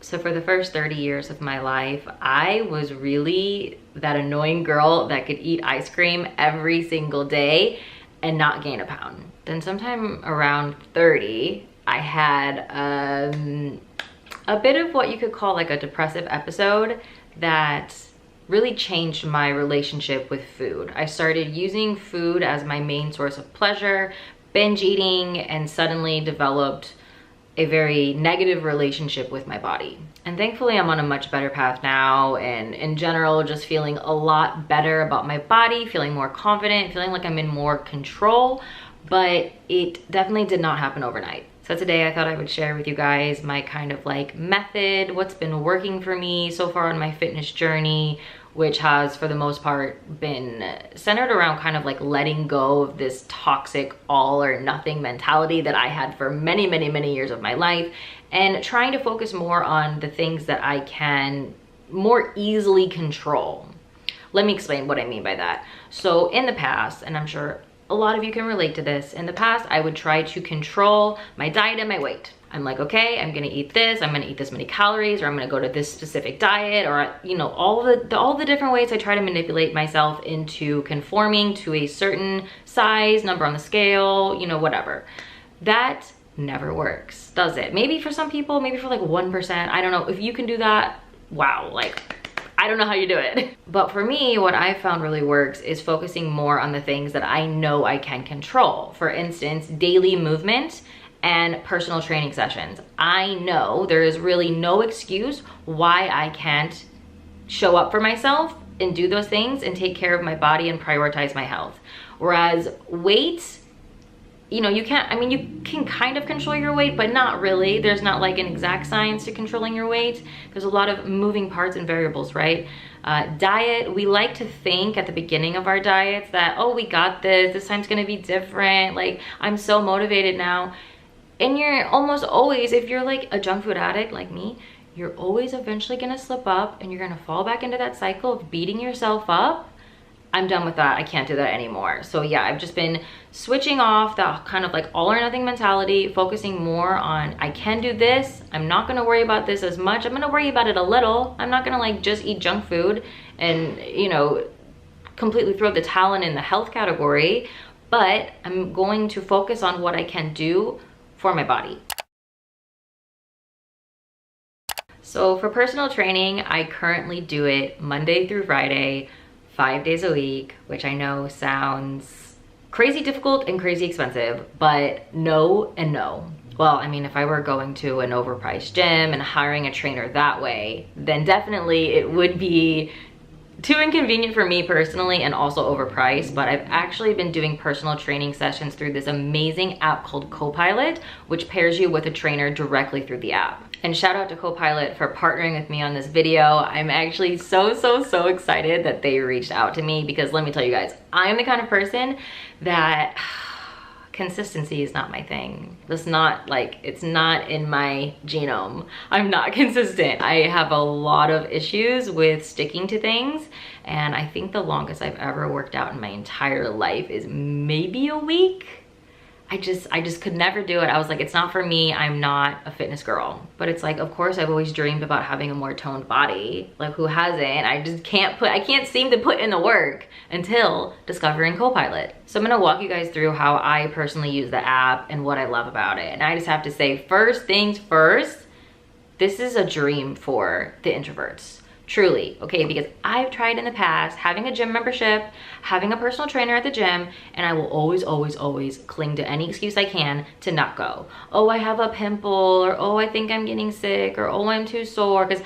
So for the first 30 years of my life, I was really that annoying girl that could eat ice cream every single day and not gain a pound. Then sometime around 30, I had a bit of what you could call like a depressive episode that really changed my relationship with food. I started using food as my main source of pleasure, binge eating, and suddenly developed a very negative relationship with my body. And thankfully I'm on a much better path now, and in general just feeling a lot better about my body, feeling more confident, feeling like I'm in more control, but it definitely did not happen overnight. So today I thought I would share with you guys my kind of like method, what's been working for me so far on my fitness journey, which has for the most part been centered around kind of like letting go of this toxic all or nothing mentality that I had for many, many, many years of my life, and trying to focus more on the things that I can more easily control. Let me explain what I mean by that. So in the past, and I'm sure a lot of you can relate to this, in the past I would try to control my diet and my weight. I'm like, okay, I'm gonna eat this, I'm gonna eat this many calories, or I'm gonna go to this specific diet, or you know, all the different ways I try to manipulate myself into conforming to a certain size, number on the scale, you know, whatever. That never works, does it? Maybe for some people, maybe for like 1%, I don't know. If you can do that, wow, like, I don't know how you do it. But for me, what I found really works is focusing more on the things that I know I can control. For instance, daily movement and personal training sessions. I know there is really no excuse why I can't show up for myself and do those things and take care of my body and prioritize my health. Whereas weight, you know, you can't, I mean, you can kind of control your weight, but not really. There's not like an exact science to controlling your weight. There's a lot of moving parts and variables, right? Diet, we like to think at the beginning of our diets that, oh, we got this time's gonna be different. Like, I'm so motivated now. And you're almost always, if you're like a junk food addict like me, you're always eventually gonna slip up and you're gonna fall back into that cycle of beating yourself up. I'm done with that. I can't do that anymore. So yeah, I've just been switching off that kind of like all or nothing mentality, focusing more on I can do this. I'm not gonna worry about this as much. I'm gonna worry about it a little. I'm not gonna like just eat junk food and, you know, completely throw the towel in the health category, but I'm going to focus on what I can do for my body. So for personal training, I currently do it Monday through Friday, 5 days a week, which I know sounds crazy difficult and crazy expensive, but no and no. Well, I mean, if I were going to an overpriced gym and hiring a trainer that way, then definitely it would be too inconvenient for me personally and also overpriced. But I've actually been doing personal training sessions through this amazing app called Copilot, which pairs you with a trainer directly through the app. And shout out to Copilot for partnering with me on this video. I'm actually so excited that they reached out to me, because let me tell you guys, I'm the kind of person that consistency is not my thing. It's not like, it's not in my genome. I'm not consistent. I have a lot of issues with sticking to things, and I think the longest I've ever worked out in my entire life is maybe a week. I just could never do it. I was like, it's not for me. I'm not a fitness girl. But it's like, of course, I've always dreamed about having a more toned body. Like, who hasn't? I can't seem to put in the work until discovering Copilot. So I'm gonna walk you guys through how I personally use the app and what I love about it. And I just have to say, first things first, this is a dream for the introverts. Truly, okay, because I've tried in the past having a gym membership, having a personal trainer at the gym, and I will always cling to any excuse I can to not go. Oh, I have a pimple, or oh, I think I'm getting sick, or oh, I'm too sore. Because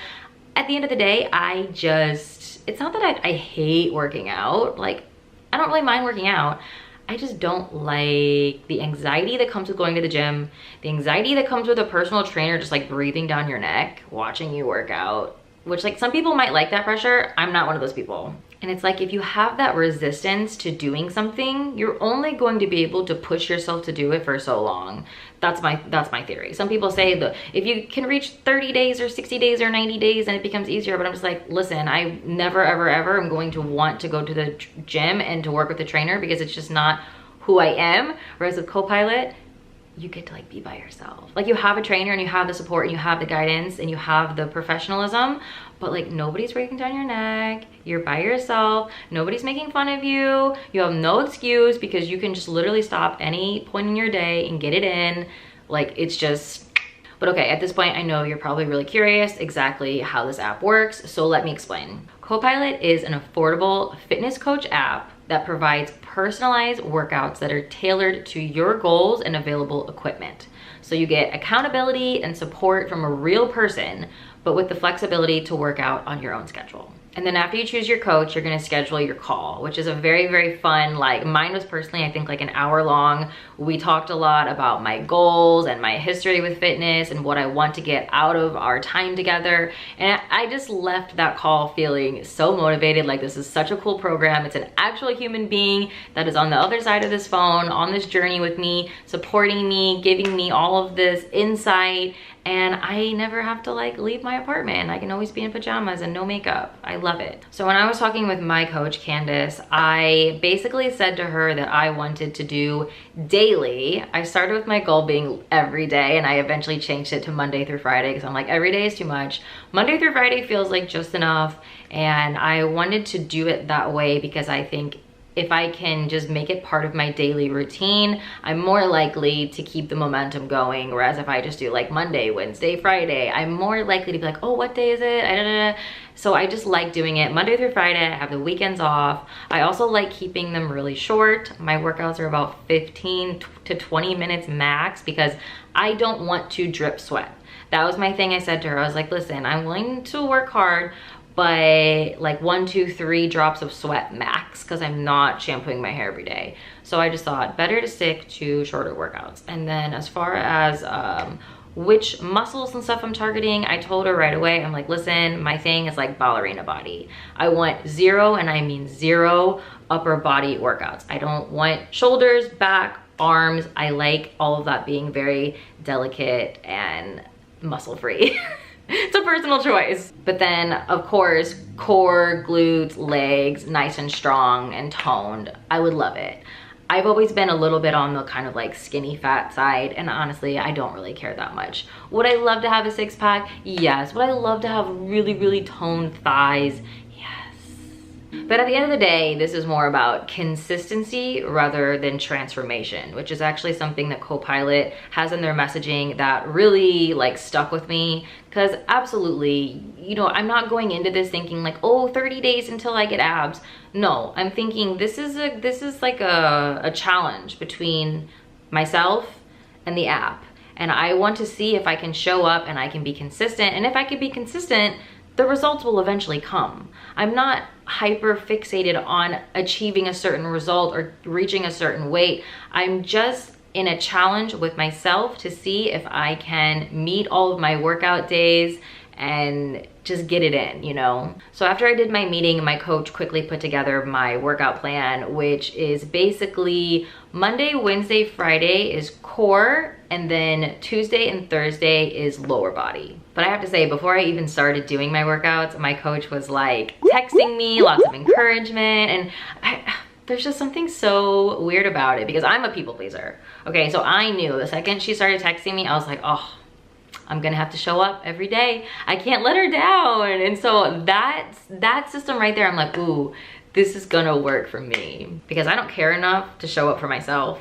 at the end of the day, it's not that I hate working out. Like, I don't really mind working out. I just don't like the anxiety that comes with going to the gym, the anxiety that comes with a personal trainer just like breathing down your neck, watching you work out. Which, like, some people might like that pressure. I'm not one of those people. And it's like, if you have that resistance to doing something, you're only going to be able to push yourself to do it for so long. That's my theory. Some people say that if you can reach 30 days or 60 days or 90 days, then it becomes easier. But I'm just like, listen, I never, ever am going to want to go to the gym and to work with a trainer, because it's just not who I am. Whereas with Copilot, you get to like be by yourself. Like you have a trainer and you have the support and you have the guidance and you have the professionalism, but like nobody's breathing down your neck. You're by yourself. Nobody's making fun of you. You have no excuse because you can just literally stop any point in your day and get it in. Like it's just, but okay, at this point, I know you're probably really curious exactly how this app works. So let me explain. Copilot is an affordable fitness coach app that provides personalized workouts that are tailored to your goals and available equipment. So you get accountability and support from a real person, but with the flexibility to work out on your own schedule. And then after you choose your coach, you're gonna schedule your call, which is a very, very fun, like mine was personally, I think like an hour long. We talked a lot about my goals and my history with fitness and what I want to get out of our time together. And I just left that call feeling so motivated, like this is such a cool program. It's an actual human being that is on the other side of this phone, on this journey with me, supporting me, giving me all of this insight. And I never have to like leave my apartment. I can always be in pajamas and no makeup. I love it. So when I was talking with my coach, Candace, I basically said to her that I wanted to do daily. I started with my goal being every day, and I eventually changed it to Monday through Friday because I'm like, every day is too much. Monday through Friday feels like just enough. And I wanted to do it that way because I think if I can just make it part of my daily routine, I'm more likely to keep the momentum going. Whereas if I just do like Monday, Wednesday, Friday, I'm more likely to be like, oh, what day is it? So I just like doing it Monday through Friday. I have the weekends off. I also like keeping them really short. My workouts are about 15 to 20 minutes max because I don't want to drip sweat. That was my thing I said to her. I was like, listen, I'm willing to work hard, but like 1, 2, 3 drops of sweat max because I'm not shampooing my hair every day. So I just thought better to stick to shorter workouts. And then as far as which muscles and stuff I'm targeting, I told her right away, I'm like, listen, my thing is like ballerina body. I want 0, and I mean 0 upper body workouts. I don't want shoulders, back, arms. I like all of that being very delicate and muscle free. It's a personal choice. But then of course, core, glutes, legs, nice and strong and toned. I would love it. I've always been a little bit on the kind of like skinny fat side, and honestly, I don't really care that much. Would I love to have a 6-pack? Yes. Would I love to have really, really toned thighs? But at the end of the day, this is more about consistency rather than transformation, which is actually something that Copilot has in their messaging that really like stuck with me. Because absolutely, you know, I'm not going into this thinking like, oh, 30 days until I get abs. No, I'm thinking this is like a challenge between myself and the app. And I want to see if I can show up and I can be consistent. And if I can be consistent, the results will eventually come. I'm not hyper fixated on achieving a certain result or reaching a certain weight. I'm just in a challenge with myself to see if I can meet all of my workout days and just get it in, you know? So after I did my meeting, my coach quickly put together my workout plan, which is basically Monday, Wednesday, Friday is core, and then Tuesday and Thursday is lower body. But I have to say, before I even started doing my workouts, my coach was like texting me, lots of encouragement, and there's just something so weird about it because I'm a people pleaser. Okay, so I knew the second she started texting me, I was like, oh, I'm gonna have to show up every day. I can't let her down. And so that system right there, I'm like, ooh, this is gonna work for me because I don't care enough to show up for myself.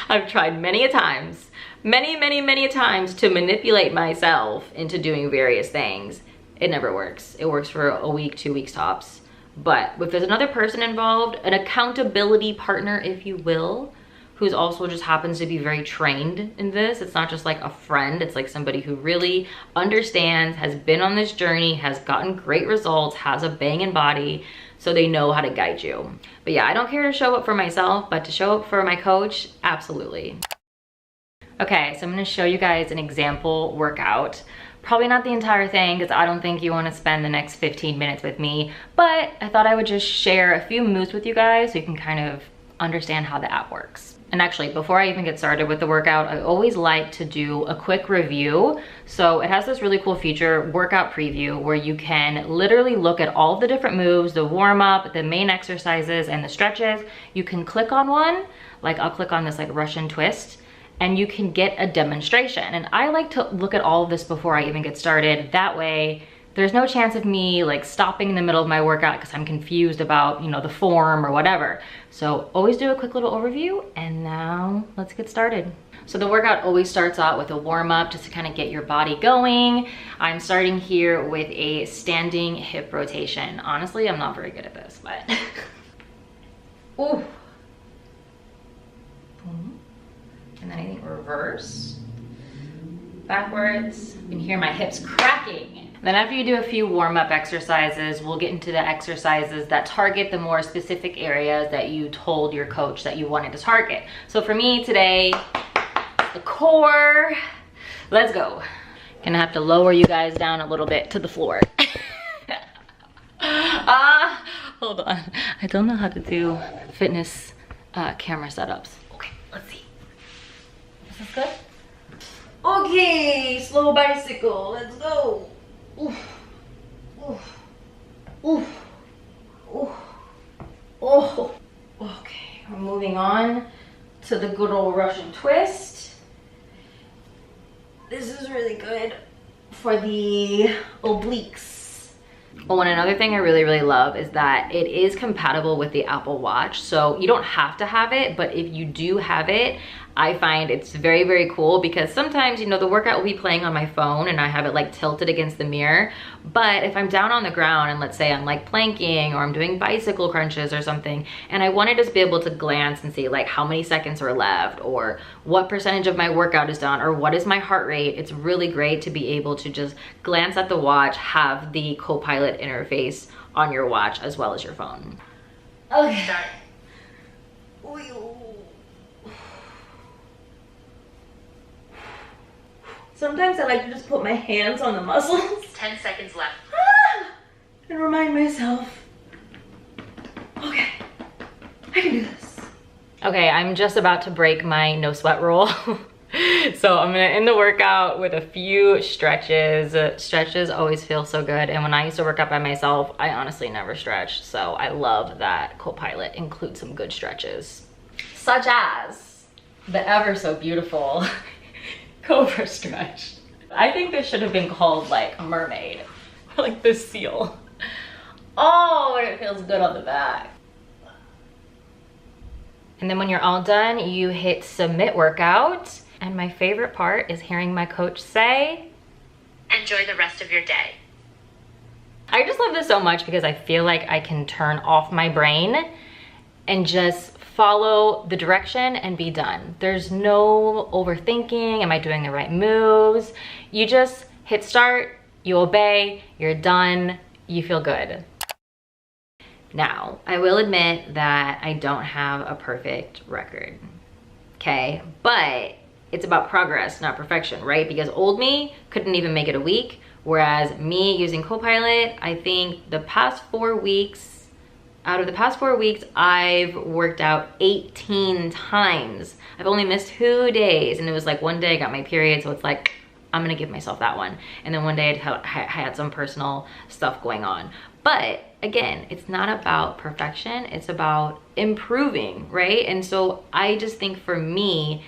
I've tried many a times to manipulate myself into doing various things. It never works. It works for a week, 2 weeks tops. But if there's another person involved, an accountability partner, if you will, who's also just happens to be very trained in this. It's not just like a friend, it's like somebody who really understands, has been on this journey, has gotten great results, has a banging body, so they know how to guide you. But yeah, I don't care to show up for myself, but to show up for my coach, absolutely. Okay, so I'm gonna show you guys an example workout. Probably not the entire thing because I don't think you want to spend the next 15 minutes with me, but I thought I would just share a few moves with you guys so you can kind of understand how the app works. And actually, before I even get started with the workout, I always like to do a quick review. So it has this really cool feature, workout preview, where you can literally look at all of the different moves, the warm up, the main exercises, and the stretches. You can click on one, like I'll click on this like Russian twist, and you can get a demonstration. And I like to look at all of this before I even get started. That way, there's no chance of me like stopping in the middle of my workout because I'm confused about, you know, the form or whatever. So always do a quick little overview, and now let's get started. So the workout always starts out with a warm up just to kind of get your body going. I'm starting here with a standing hip rotation. Honestly, I'm not very good at this, but. Ooh. And then I think reverse, backwards. You can hear my hips cracking. Then after you do a few warm-up exercises, we'll get into the exercises that target the more specific areas that you told your coach that you wanted to target. So for me today, the core. Let's go. Gonna have to lower you guys down a little bit to the floor. Hold on. I don't know how to do fitness camera setups. Okay, let's see. Is this good? Okay, slow bicycle. Let's go. Oof. Oof. Oof. Oof. Oh. Okay, we're moving on to the good old Russian twist. This is really good for the obliques. Oh, and another thing I really love is that it is compatible with the Apple Watch. So you don't have to have it, but if you do have it, I find it's very cool because sometimes, you know, the workout will be playing on my phone and I have it like tilted against the mirror. But if I'm down on the ground and let's say I'm like planking or I'm doing bicycle crunches or something, and I want to just be able to glance and see like how many seconds are left or what percentage of my workout is done or what is my heart rate, it's really great to be able to just glance at the watch, have the Copilot interface on your watch as well as your phone. Okay. Sometimes I like to just put my hands on the muscles. 10 seconds left. And remind myself, okay, I can do this. Okay, I'm just about to break my no sweat rule. So I'm gonna end the workout with a few stretches. Stretches always feel so good. And when I used to work out by myself, I honestly never stretched. So I love that Copilot includes some good stretches. Such as the ever so beautiful Cobra stretch. I think this should have been called like a mermaid, or like the seal. Oh, and it feels good on the back. And then when you're all done, you hit submit workout. And my favorite part is hearing my coach say, enjoy the rest of your day. I just love this so much because I feel like I can turn off my brain and just follow the direction and be done. There's no overthinking. Am I doing the right moves? You just hit start, you obey, you're done, you feel good. Now, I will admit that I don't have a perfect record, okay? But it's about progress, not perfection, right? Because old me couldn't even make it a week, whereas me using Copilot, I think the past 4 weeks, out of the past 4 weeks, I've worked out 18 times. I've only missed 2 days, and it was like one day I got my period, so it's like, I'm gonna give myself that one. And then one day I had some personal stuff going on. But again, it's not about perfection, it's about improving, right? And so I just think for me,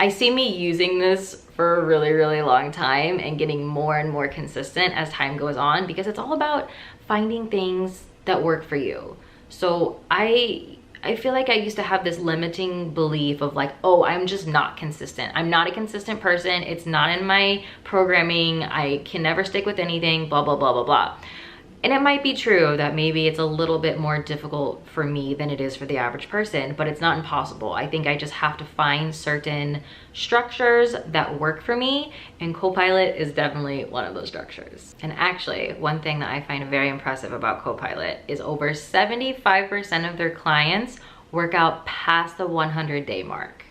I see me using this for a really long time and getting more and more consistent as time goes on, because it's all about finding things that work for you. So I feel like I used to have this limiting belief of like, oh, I'm just not consistent. I'm not a consistent person. It's not in my programming. I can never stick with anything, blah, blah, blah, blah, blah. And it might be true that maybe it's a little bit more difficult for me than it is for the average person, but it's not impossible. I think I just have to find certain structures that work for me, and Copilot is definitely one of those structures. And actually, one thing that I find very impressive about Copilot is over 75% of their clients work out past the 100-day mark.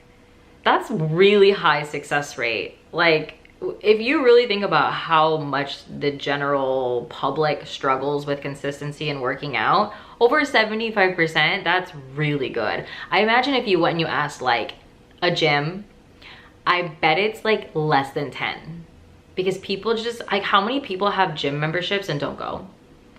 That's really high success rate. Like, if you really think about how much the general public struggles with consistency and working out, over 75%, that's really good. I imagine if you went and you asked like a gym, I bet it's like less than 10. Because people just, like, how many people have gym memberships and don't go?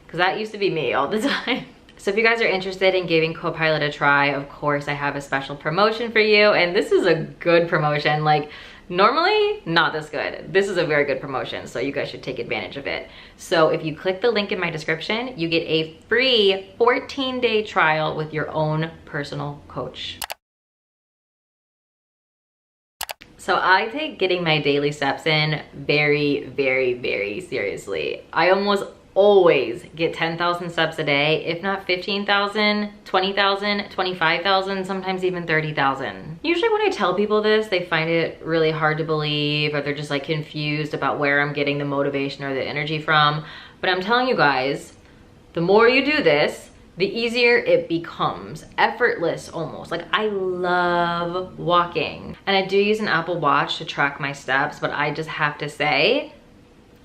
Because that used to be me all the time. So if you guys are interested in giving Copilot a try, of course I have a special promotion for you, and this is a good promotion. Like, normally not this good. This is a very good promotion, so you guys should take advantage of it. So if you click the link in my description, you get a free 14-day trial with your own personal coach. So I take getting my daily steps in very, very, very seriously. I almost always get 10,000 steps a day, if not 15,000, 20,000, 25,000, sometimes even 30,000. Usually when I tell people this, they find it really hard to believe, or they're just like confused about where I'm getting the motivation or the energy from. But I'm telling you guys, the more you do this, the easier it becomes, effortless almost. Like, I love walking, and I do use an Apple Watch to track my steps, but I just have to say,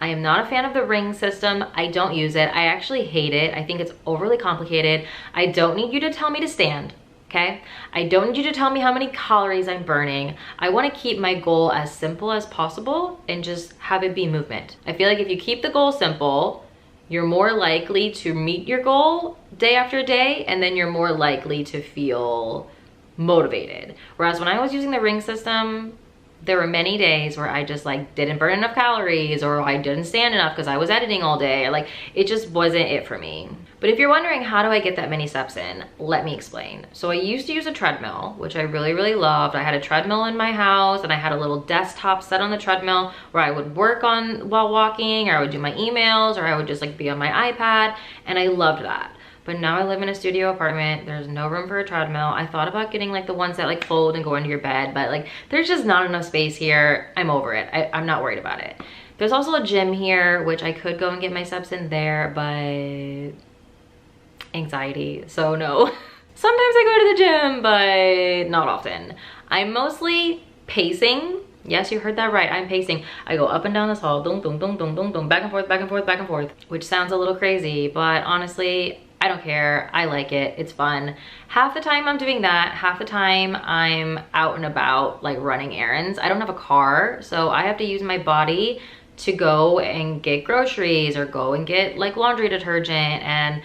I am not a fan of the ring system. I don't use it. I actually hate it. I think it's overly complicated. I don't need you to tell me to stand, okay? I don't need you to tell me how many calories I'm burning. I wanna keep my goal as simple as possible and just have it be movement. I feel like if you keep the goal simple, you're more likely to meet your goal day after day, and then you're more likely to feel motivated. Whereas when I was using the ring system, there were many days where I just like didn't burn enough calories, or I didn't stand enough because I was editing all day. Like, it just wasn't it for me. But if you're wondering, how do I get that many steps in? Let me explain. So I used to use a treadmill, which I really, really loved. I had a treadmill in my house, and I had a little desktop set on the treadmill where I would work on while walking, or I would do my emails, or I would just like be on my iPad, and I loved that. But now I live in a studio apartment. There's no room for a treadmill. I thought about getting like the ones that like fold and go into your bed, but like there's just not enough space here. I'm over it. I'm not worried about it. There's also a gym here, which I could go and get my steps in there, but anxiety, so no. Sometimes I go to the gym, but not often. I'm mostly pacing. Yes, you heard that right. I'm pacing. I go up and down this hall, dum, dum, dum, dum, dum, dum, back and forth, back and forth, back and forth, which sounds a little crazy, but honestly, I don't care. I like it. It's fun. Half the time I'm doing that. Half the time I'm out and about, like running errands. I don't have a car, so I have to use my body to go and get groceries or go and get like laundry detergent. And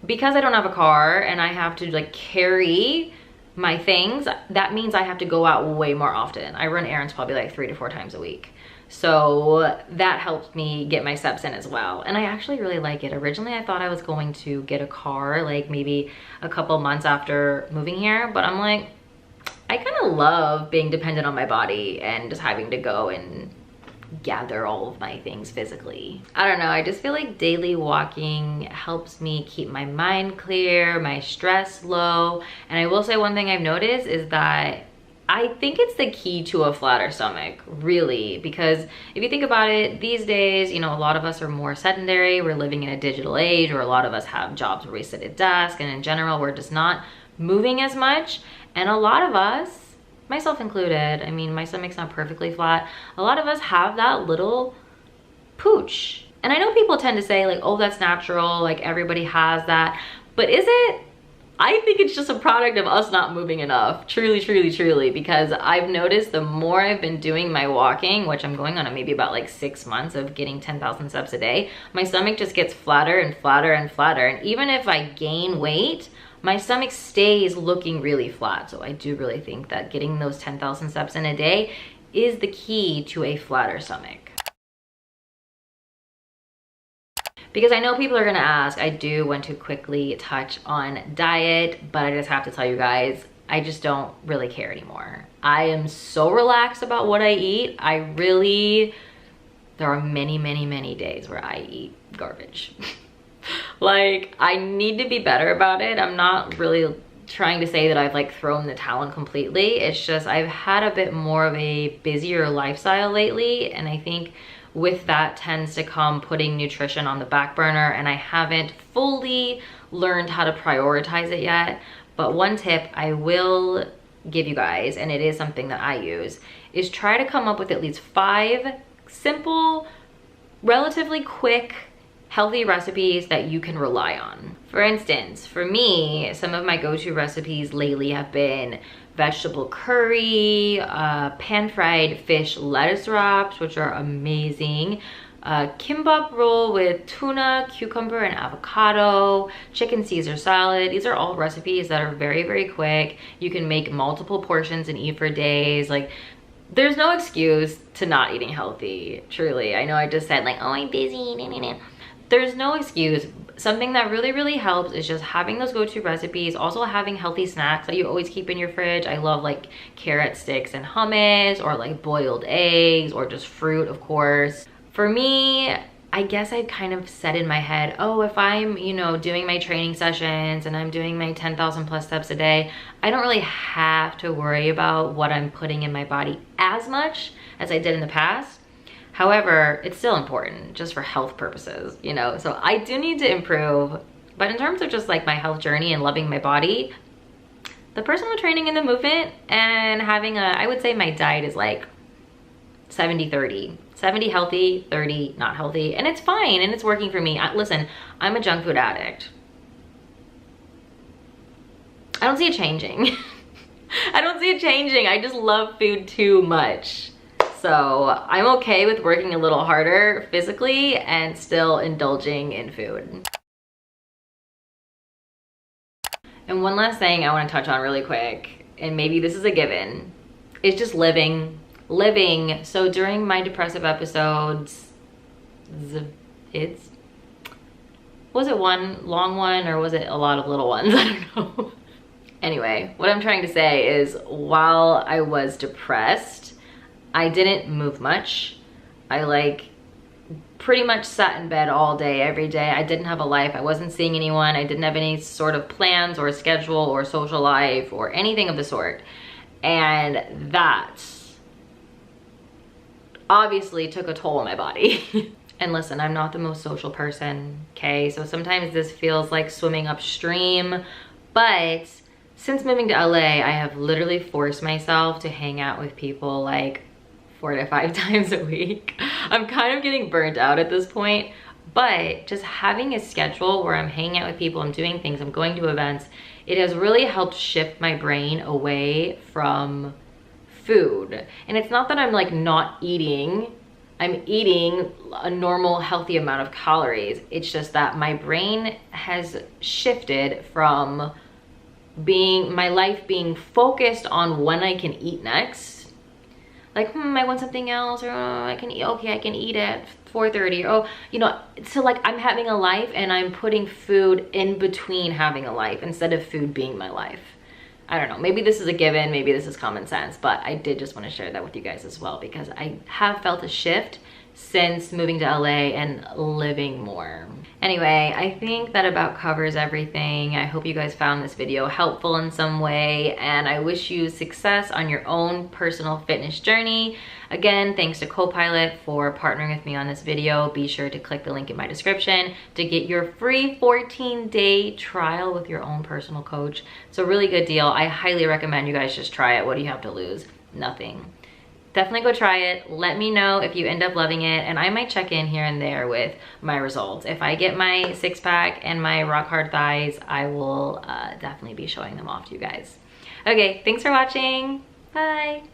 because I don't have a car and I have to like carry my things, that means I have to go out way more often. I run errands probably like 3 to 4 times a week. So that helps me get my steps in as well. And I actually really like it. Originally, I thought I was going to get a car like maybe a couple months after moving here, but I'm like, I kind of love being dependent on my body and just having to go and gather all of my things physically. I don't know, I just feel like daily walking helps me keep my mind clear, my stress low. And I will say one thing I've noticed is that I think it's the key to a flatter stomach, really, because if you think about it, these days, you know, a lot of us are more sedentary. We're living in a digital age, or a lot of us have jobs where we sit at a desk, and in general, we're just not moving as much. And a lot of us, myself included, I mean, my stomach's not perfectly flat. A lot of us have that little pooch. And I know people tend to say like, oh, that's natural, like everybody has that. But is it? I think it's just a product of us not moving enough, truly, truly, truly, because I've noticed the more I've been doing my walking, which I'm going on maybe about like 6 months of getting 10,000 steps a day, my stomach just gets flatter and flatter and flatter. And even if I gain weight, my stomach stays looking really flat. So I do really think that getting those 10,000 steps in a day is the key to a flatter stomach. Because I know people are gonna ask, I do want to quickly touch on diet, but I just have to tell you guys, I just don't really care anymore. I am so relaxed about what I eat. There are many, many, many days where I eat garbage. Like, I need to be better about it. I'm not really trying to say that I've like thrown the towel in completely. It's just I've had a bit more of a busier lifestyle lately, and I think with that tends to come putting nutrition on the back burner, and I haven't fully learned how to prioritize it yet. But one tip I will give you guys, and it is something that I use, is try to come up with at least 5 simple, relatively quick, healthy recipes that you can rely on. For instance, for me, some of my go-to recipes lately have been vegetable curry, pan-fried fish lettuce wraps, which are amazing, kimbap roll with tuna, cucumber, and avocado, chicken Caesar salad. These are all recipes that are very, very quick. You can make multiple portions and eat for days. Like, there's no excuse to not eating healthy, truly. I know I just said like, oh, I'm busy, nah, nah, nah. There's no excuse. Something that really, really helps is just having those go-to recipes. Also having healthy snacks that you always keep in your fridge. I love like carrot sticks and hummus, or like boiled eggs, or just fruit, of course. For me, I guess I've kind of set in my head, oh, if I'm, you know, doing my training sessions and I'm doing my 10,000 plus steps a day, I don't really have to worry about what I'm putting in my body as much as I did in the past. However, it's still important just for health purposes, you know? So I do need to improve, but in terms of just like my health journey and loving my body, the personal training and the movement and having I would say my diet is like 70-30. 70 healthy, 30 not healthy, and it's fine and it's working for me. Listen, I'm a junk food addict. I don't see it changing. I don't see it changing. I just love food too much. So I'm okay with working a little harder physically and still indulging in food. And one last thing I want to touch on really quick, and maybe this is a given, is just living. So during my depressive episodes, was it one long one or was it a lot of little ones? I don't know. Anyway, what I'm trying to say is while I was depressed, I didn't move much. I like pretty much sat in bed all day, every day. I didn't have a life. I wasn't seeing anyone. I didn't have any sort of plans or schedule or social life or anything of the sort. And that obviously took a toll on my body. And listen, I'm not the most social person, okay? So sometimes this feels like swimming upstream, but since moving to LA, I have literally forced myself to hang out with people like 4 to 5 times a week. I'm kind of getting burnt out at this point, but just having a schedule where I'm hanging out with people, I'm doing things, I'm going to events, it has really helped shift my brain away from food. And it's not that I'm like not eating, I'm eating a normal healthy amount of calories. It's just that my brain has shifted from my life being focused on when I can eat next. Like, I want something else, or oh, I can eat, okay, I can eat at 4:30, oh, you know, so like I'm having a life and I'm putting food in between having a life instead of food being my life. I don't know, maybe this is a given, maybe this is common sense, but I did just want to share that with you guys as well because I have felt a shift since moving to LA and living more. Anyway, I think that about covers everything. I hope you guys found this video helpful in some way, and I wish you success on your own personal fitness journey. Again, thanks to Copilot for partnering with me on this video. Be sure to click the link in my description to get your free 14-day trial with your own personal coach. It's a really good deal. I highly recommend you guys just try it. What do you have to lose? Nothing. Definitely go try it. Let me know if you end up loving it, and I might check in here and there with my results. If I get my six-pack and my rock hard thighs, I will definitely be showing them off to you guys. Okay, thanks for watching. Bye.